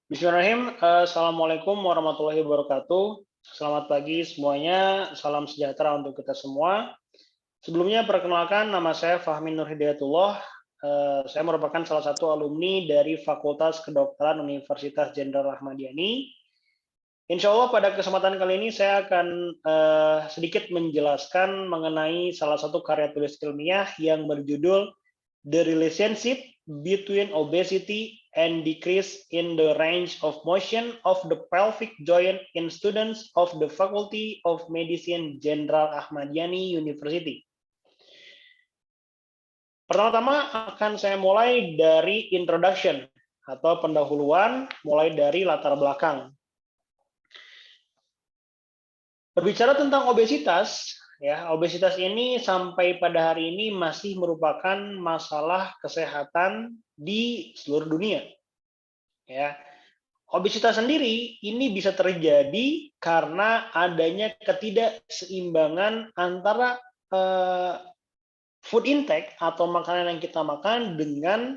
Bismillahirrahmanirrahim. Assalamualaikum warahmatullahi wabarakatuh. Selamat pagi semuanya. Salam sejahtera untuk kita semua. Sebelumnya perkenalkan nama saya Fahmi Nur Hidayatullah. Saya merupakan salah satu alumni dari Fakultas Kedokteran Universitas Jenderal Ahmad Yani. Insya Allah pada kesempatan kali ini saya akan sedikit menjelaskan mengenai salah satu karya tulis ilmiah yang berjudul The Relationship Between Obesity and Decrease in the Range of Motion of the Pelvic Joint in Students of the Faculty of Medicine Jenderal Ahmad Yani University. Pertama-tama akan saya mulai dari introduction atau pendahuluan, mulai dari latar belakang. Berbicara tentang obesitas, obesitas ini sampai pada hari ini masih merupakan masalah kesehatan di seluruh dunia. Ya, obesitas sendiri ini bisa terjadi karena adanya ketidakseimbangan antara food intake atau makanan yang kita makan dengan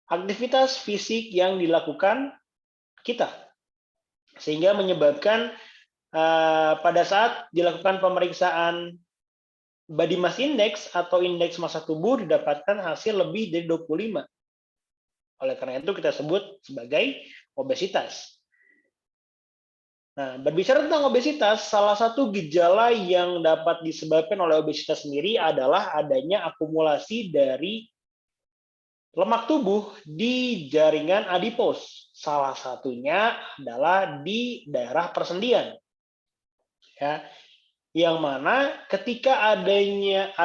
aktivitas fisik yang dilakukan kita, sehingga menyebabkan pada saat dilakukan pemeriksaan body mass index atau indeks massa tubuh didapatkan hasil lebih dari 25. Oleh karena itu kita sebut sebagai obesitas. Nah, berbicara tentang obesitas, salah satu gejala yang dapat disebabkan oleh obesitas sendiri adalah adanya akumulasi dari lemak tubuh di jaringan adipos. Salah satunya adalah di daerah persendian. Ya, yang mana ketika adanya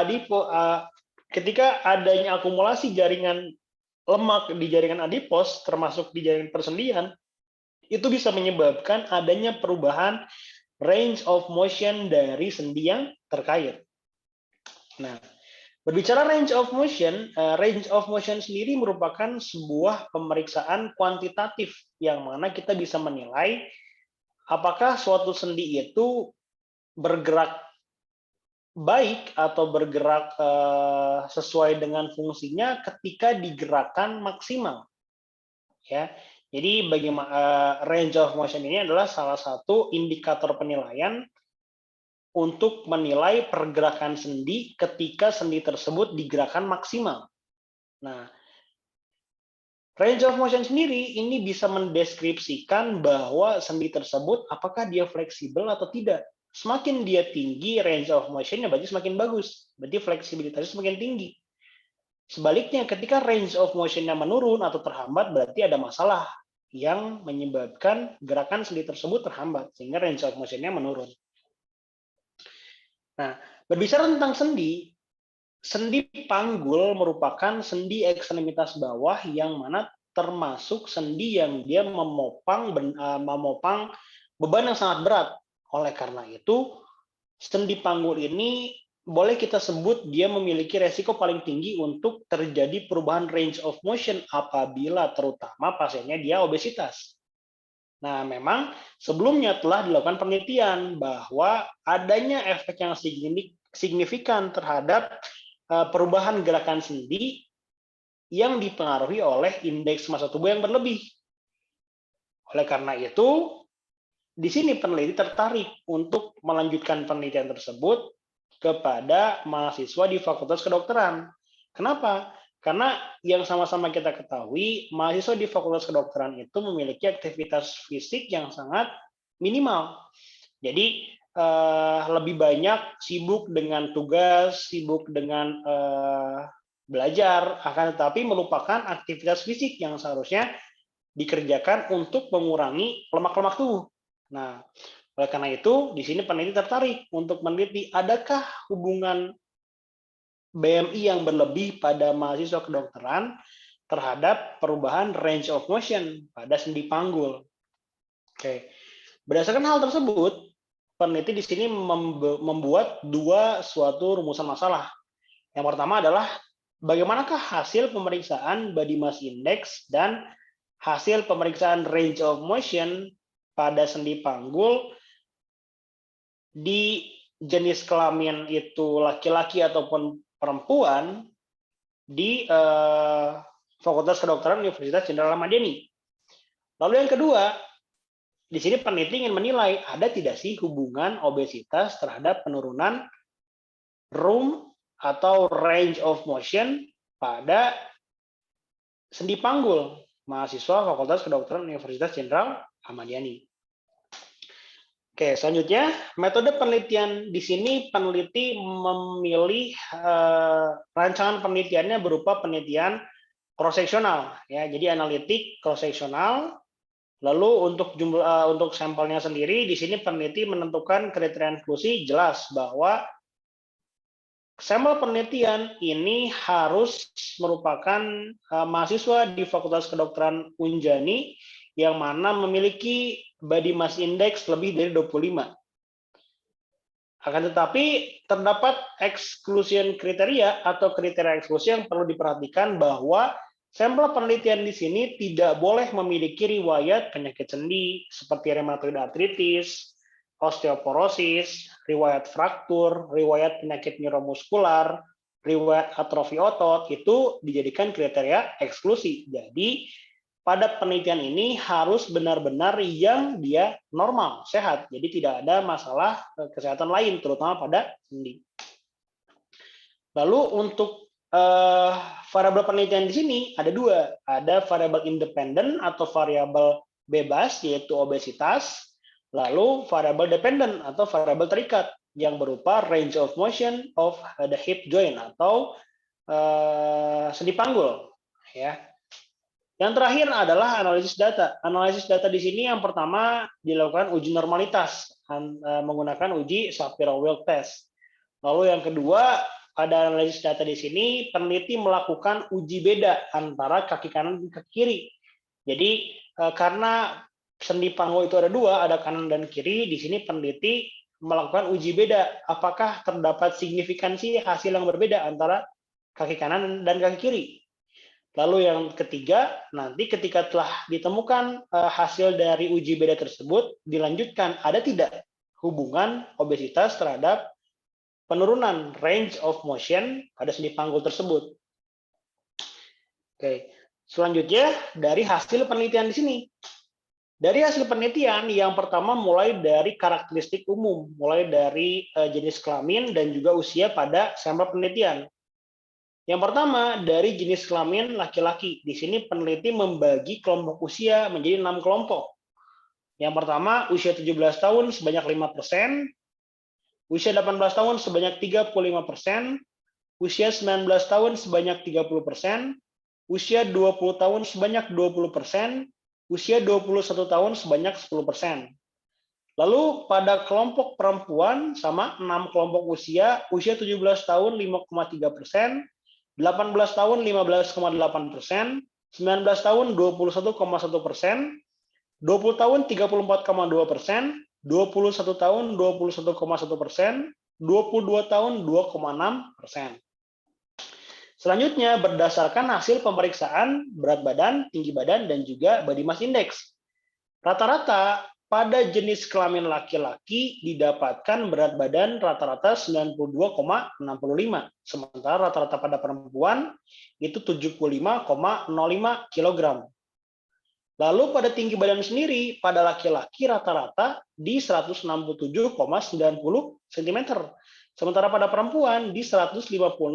akumulasi jaringan lemak di jaringan adipos termasuk di jaringan persendian, itu bisa menyebabkan adanya perubahan range of motion dari sendi yang terkait. Nah, berbicara range of motion sendiri merupakan sebuah pemeriksaan kuantitatif yang mana kita bisa menilai apakah suatu sendi itu bergerak baik atau bergerak sesuai dengan fungsinya ketika digerakkan maksimal. Ya, jadi bagaimana range of motion ini adalah salah satu indikator penilaian untuk menilai pergerakan sendi ketika sendi tersebut digerakkan maksimal. Nah, range of motion sendiri ini bisa mendeskripsikan bahwa sendi tersebut apakah dia fleksibel atau tidak. Semakin dia tinggi range of motion-nya berarti semakin bagus, berarti fleksibilitasnya semakin tinggi. Sebaliknya ketika range of motion-nya menurun atau terhambat berarti ada masalah yang menyebabkan gerakan sendi tersebut terhambat sehingga range of motion-nya menurun. Nah, berbicara tentang sendi, sendi panggul merupakan sendi ekstremitas bawah yang mana termasuk sendi yang dia memopang beban yang sangat berat. Oleh karena itu, sendi panggul ini boleh kita sebut dia memiliki resiko paling tinggi untuk terjadi perubahan range of motion apabila terutama pasiennya dia obesitas. Nah, memang sebelumnya telah dilakukan penelitian bahwa adanya efek yang signifikan terhadap perubahan gerakan sendi yang dipengaruhi oleh indeks massa tubuh yang berlebih. Oleh karena itu, di sini peneliti tertarik untuk melanjutkan penelitian tersebut kepada mahasiswa di Fakultas Kedokteran. Kenapa? Karena yang sama-sama kita ketahui, mahasiswa di Fakultas Kedokteran itu memiliki aktivitas fisik yang sangat minimal. Jadi lebih banyak sibuk dengan tugas, sibuk dengan belajar, akan tetapi melupakan aktivitas fisik yang seharusnya dikerjakan untuk mengurangi lemak-lemak tubuh. Nah, oleh karena itu, di sini peneliti tertarik untuk meneliti adakah hubungan BMI yang berlebih pada mahasiswa kedokteran terhadap perubahan range of motion pada sendi panggul. Oke. Berdasarkan hal tersebut, peneliti di sini membuat suatu rumusan masalah. Yang pertama adalah bagaimanakah hasil pemeriksaan body mass index dan hasil pemeriksaan range of motion pada sendi panggul di jenis kelamin itu laki-laki ataupun perempuan di Fakultas Kedokteran Universitas Jenderal Ahmad Yani. Lalu yang kedua, di sini peneliti ingin menilai ada tidak sih hubungan obesitas terhadap penurunan room atau range of motion pada sendi panggul mahasiswa Fakultas Kedokteran Universitas Jenderal Ahmad Yani. Oke, selanjutnya metode penelitian di sini peneliti memilih rancangan penelitiannya berupa penelitian cross-seksional, ya. Jadi analitik cross-seksional. Lalu untuk sampelnya sendiri di sini peneliti menentukan kriteria inklusi jelas bahwa sampel penelitian ini harus merupakan mahasiswa di Fakultas Kedokteran Unjani yang mana memiliki body mass index lebih dari 25. Akan tetapi terdapat exclusion kriteria atau kriteria eksklusi yang perlu diperhatikan bahwa sampel penelitian di sini tidak boleh memiliki riwayat penyakit sendi seperti rheumatoid arthritis, osteoporosis, riwayat fraktur, riwayat penyakit neuromuskular, riwayat atrofi otot, itu dijadikan kriteria eksklusi. Jadi pada penelitian ini harus benar-benar yang dia normal, sehat. Jadi tidak ada masalah kesehatan lain, terutama pada sendi. Lalu untuk variabel penelitian di sini ada dua. Ada variabel independen atau variabel bebas, yaitu obesitas. Lalu variabel dependent atau variabel terikat, yang berupa range of motion of the hip joint atau sendi panggul. Ya. Yang terakhir adalah analisis data. Analisis data di sini yang pertama dilakukan uji normalitas menggunakan uji Shapiro-Wilk test. Lalu yang kedua, pada analisis data di sini peneliti melakukan uji beda antara kaki kanan dan kaki kiri. Jadi karena sendi panggul itu ada dua, ada kanan dan kiri, di sini peneliti melakukan uji beda. Apakah terdapat signifikansi hasil yang berbeda antara kaki kanan dan kaki kiri? Lalu yang ketiga, nanti ketika telah ditemukan hasil dari uji beda tersebut, dilanjutkan ada tidak hubungan obesitas terhadap penurunan range of motion pada sendi panggul tersebut. Oke, selanjutnya dari hasil penelitian di sini. Dari hasil penelitian, yang pertama mulai dari karakteristik umum, mulai dari jenis kelamin dan juga usia pada sampel penelitian. Yang pertama, dari jenis kelamin laki-laki. Di sini peneliti membagi kelompok usia menjadi 6 kelompok. Yang pertama, usia 17 tahun sebanyak 5%, usia 18 tahun sebanyak 35%, usia 19 tahun sebanyak 30%, usia 20 tahun sebanyak 20%, usia 21 tahun sebanyak 10%. Lalu pada kelompok perempuan sama 6 kelompok usia 17 tahun 5,3%, 18 tahun 15,8%, 19 tahun 21,1%, 20 tahun 34,2%, 21 tahun 21,1%, 22 tahun 2,6%. Selanjutnya berdasarkan hasil pemeriksaan berat badan, tinggi badan, dan juga body mass index. Rata-rata pada jenis kelamin laki-laki didapatkan berat badan rata-rata 92,65, sementara rata-rata pada perempuan itu 75,05 kg. Lalu pada tinggi badan sendiri, pada laki-laki rata-rata di 167,90 cm, sementara pada perempuan di 156,04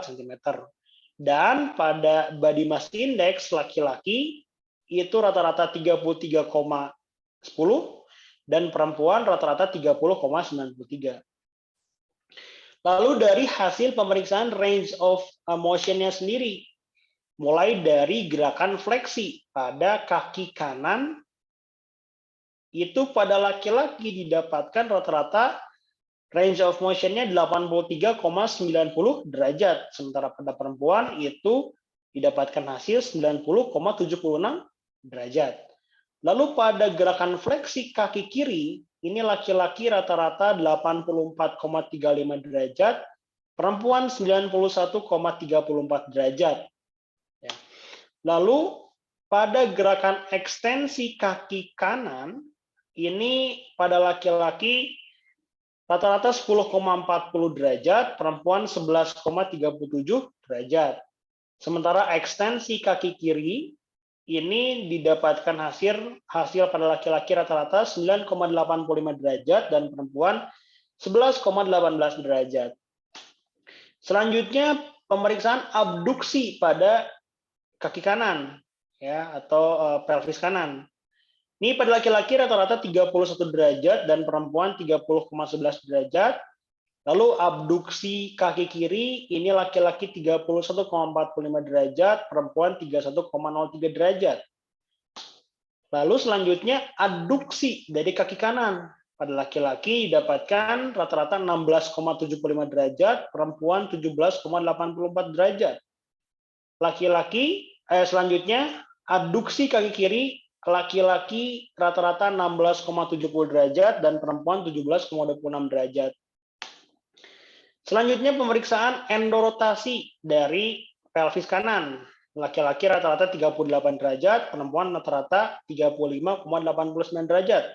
cm. Dan pada body mass index laki-laki itu rata-rata 33,10 dan perempuan rata-rata 30,93. Lalu dari hasil pemeriksaan range of motion-nya sendiri, mulai dari gerakan fleksi pada kaki kanan, itu pada laki-laki didapatkan rata-rata range of motion-nya 83,90 derajat, sementara pada perempuan itu didapatkan hasil 90,76 derajat. Lalu pada gerakan fleksi kaki kiri, ini laki-laki rata-rata 84,35 derajat, perempuan 91,34 derajat. Lalu pada gerakan ekstensi kaki kanan, ini pada laki-laki rata-rata 10,40 derajat, perempuan 11,37 derajat. Sementara ekstensi kaki kiri ini didapatkan hasil pada laki-laki rata-rata 9,85 derajat dan perempuan 11,18 derajat. Selanjutnya pemeriksaan abduksi pada kaki kanan ya atau pelvis kanan. Ini pada laki-laki rata-rata 31 derajat dan perempuan 30,11 derajat. Lalu abduksi kaki kiri ini laki-laki 31,45 derajat, perempuan 31,03 derajat. Lalu selanjutnya adduksi dari kaki kanan. Pada laki-laki didapatkan rata-rata 16,75 derajat, perempuan 17,84 derajat. Selanjutnya adduksi kaki kiri, laki-laki rata-rata 16,70 derajat dan perempuan 17,26 derajat. Selanjutnya pemeriksaan endorotasi dari pelvis kanan. Laki-laki rata-rata 38 derajat, perempuan rata-rata 35,89 derajat.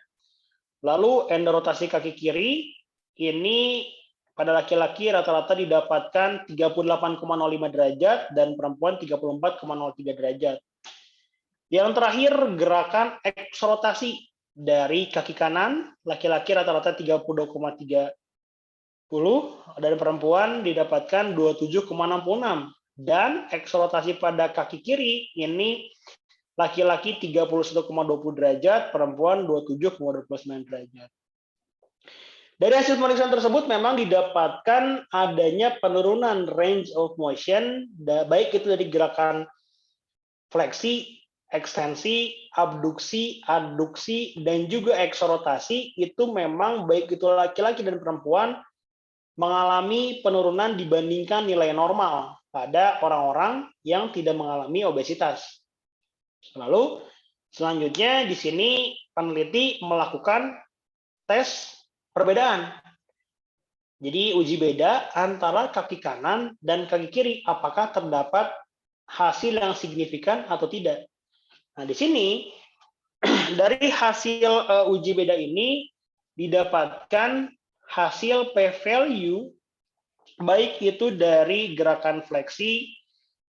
Lalu endorotasi kaki kiri, ini pada laki-laki rata-rata didapatkan 38,05 derajat dan perempuan 34,03 derajat. Yang terakhir, gerakan eksorotasi dari kaki kanan, laki-laki rata-rata 32,3 dan perempuan didapatkan 27,66 dan eksorotasi pada kaki kiri ini laki-laki 31,20 derajat, perempuan 27,29 derajat. Dari hasil pemeriksaan tersebut memang didapatkan adanya penurunan range of motion baik itu dari gerakan fleksi, ekstensi, abduksi, adduksi dan juga eksorotasi itu memang baik itu laki-laki dan perempuan mengalami penurunan dibandingkan nilai normal pada orang-orang yang tidak mengalami obesitas. Lalu selanjutnya di sini peneliti melakukan tes perbedaan. Jadi uji beda antara kaki kanan dan kaki kiri apakah terdapat hasil yang signifikan atau tidak. Nah, di sini dari hasil uji beda ini didapatkan hasil p-value baik itu dari gerakan fleksi,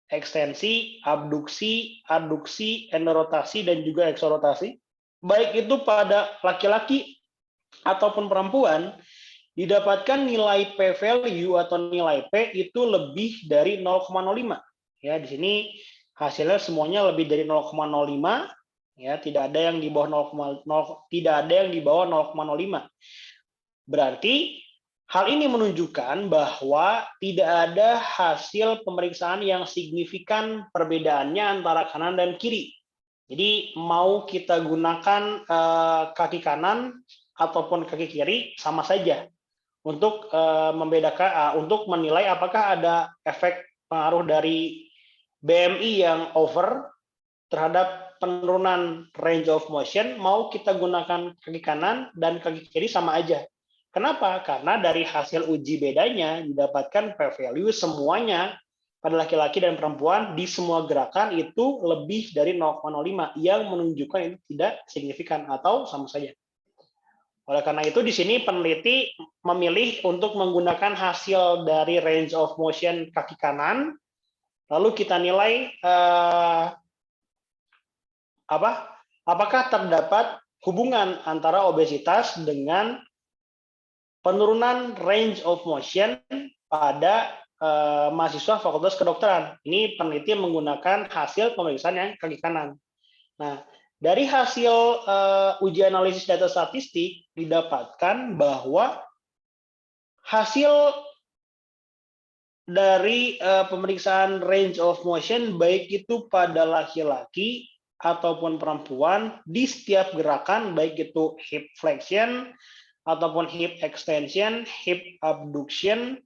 ekstensi, abduksi, adduksi, endorotasi dan juga eksorotasi, baik itu pada laki-laki ataupun perempuan, didapatkan nilai p-value atau nilai p itu lebih dari 0,05. Ya, di sini hasilnya semuanya lebih dari 0,05. Ya, tidak ada yang di bawah 0,05. Berarti hal ini menunjukkan bahwa tidak ada hasil pemeriksaan yang signifikan perbedaannya antara kanan dan kiri. Jadi mau kita gunakan kaki kanan ataupun kaki kiri sama saja untuk membedakan, untuk menilai apakah ada efek pengaruh dari BMI yang over terhadap penurunan range of motion. Mau kita gunakan kaki kanan dan kaki kiri sama aja. Kenapa? Karena dari hasil uji bedanya didapatkan p-value semuanya pada laki-laki dan perempuan di semua gerakan itu lebih dari 0,05 yang menunjukkan itu tidak signifikan atau sama saja. Oleh karena itu di sini peneliti memilih untuk menggunakan hasil dari range of motion kaki kanan, lalu kita nilai apakah terdapat hubungan antara obesitas dengan penurunan range of motion pada mahasiswa Fakultas Kedokteran. Ini peneliti menggunakan hasil pemeriksaan yang kaki kanan. Nah, dari hasil uji analisis data statistik didapatkan bahwa hasil dari pemeriksaan range of motion baik itu pada laki-laki ataupun perempuan di setiap gerakan baik itu hip flexion ataupun hip extension, hip abduction,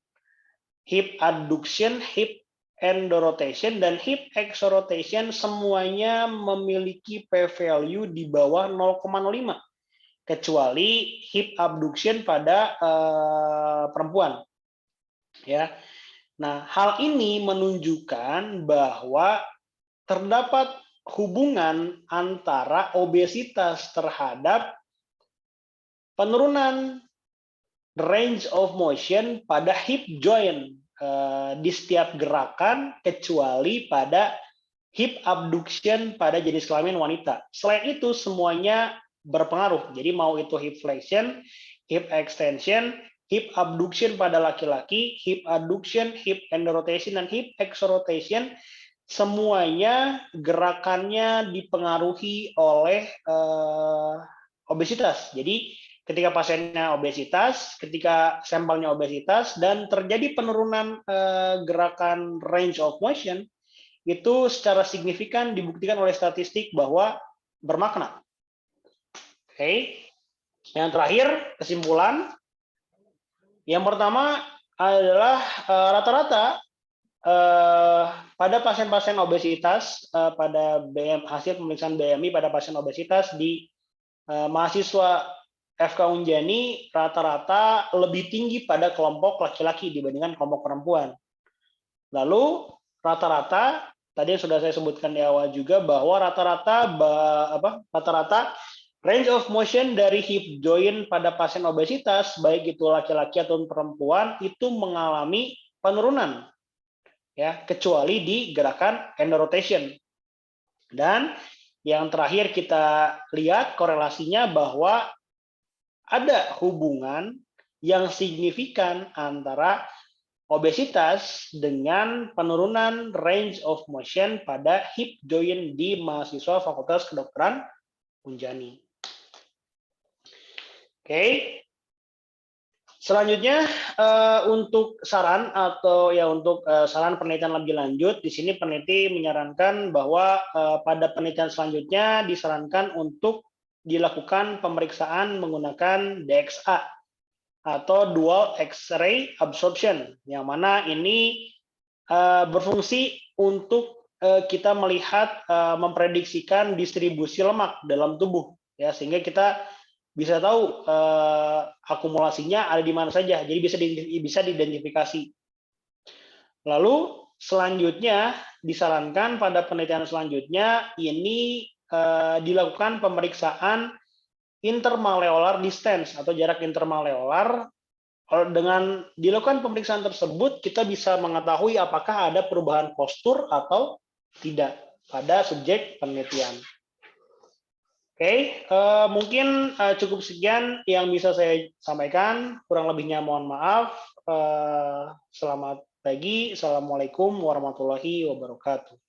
hip adduction, hip endorotation, dan hip exorotation semuanya memiliki p-value di bawah 0,05. Kecuali hip abduction pada perempuan. Ya. Nah, hal ini menunjukkan bahwa terdapat hubungan antara obesitas terhadap penurunan range of motion pada hip joint di setiap gerakan kecuali pada hip abduction pada jenis kelamin wanita. Selain itu semuanya berpengaruh. Jadi mau itu hip flexion, hip extension, hip abduction pada laki-laki, hip adduction, hip endorotation, dan hip exorotation, semuanya gerakannya dipengaruhi oleh obesitas. Jadi ketika pasiennya obesitas, ketika sampelnya obesitas, dan terjadi penurunan gerakan range of motion, itu secara signifikan dibuktikan oleh statistik bahwa bermakna. Oke. Yang terakhir, kesimpulan. Yang pertama adalah rata-rata pada pasien-pasien obesitas, pada hasil pemeriksaan BMI pada pasien obesitas di mahasiswa FK Unjani rata-rata lebih tinggi pada kelompok laki-laki dibandingkan kelompok perempuan. Lalu rata-rata tadi yang sudah saya sebutkan di awal juga bahwa rata-rata range of motion dari hip joint pada pasien obesitas baik itu laki-laki atau perempuan itu mengalami penurunan, ya, kecuali di gerakan endorotation. Dan yang terakhir kita lihat korelasinya bahwa ada hubungan yang signifikan antara obesitas dengan penurunan range of motion pada hip joint di mahasiswa Fakultas Kedokteran Unjani. Oke. Selanjutnya untuk saran atau ya untuk saran penelitian lebih lanjut, di sini peneliti menyarankan bahwa pada penelitian selanjutnya disarankan untuk dilakukan pemeriksaan menggunakan DXA atau dual X-ray absorption, yang mana ini berfungsi untuk kita melihat memprediksikan distribusi lemak dalam tubuh, ya, sehingga kita bisa tahu akumulasinya ada di mana saja, jadi bisa diidentifikasi. Lalu selanjutnya disarankan pada penelitian selanjutnya ini dilakukan pemeriksaan intermaleolar distance atau jarak intermaleolar. Dengan dilakukan pemeriksaan tersebut kita bisa mengetahui apakah ada perubahan postur atau tidak pada subjek penelitian. Oke, mungkin cukup sekian yang bisa saya sampaikan. Kurang lebihnya mohon maaf. Selamat pagi. Assalamualaikum warahmatullahi wabarakatuh.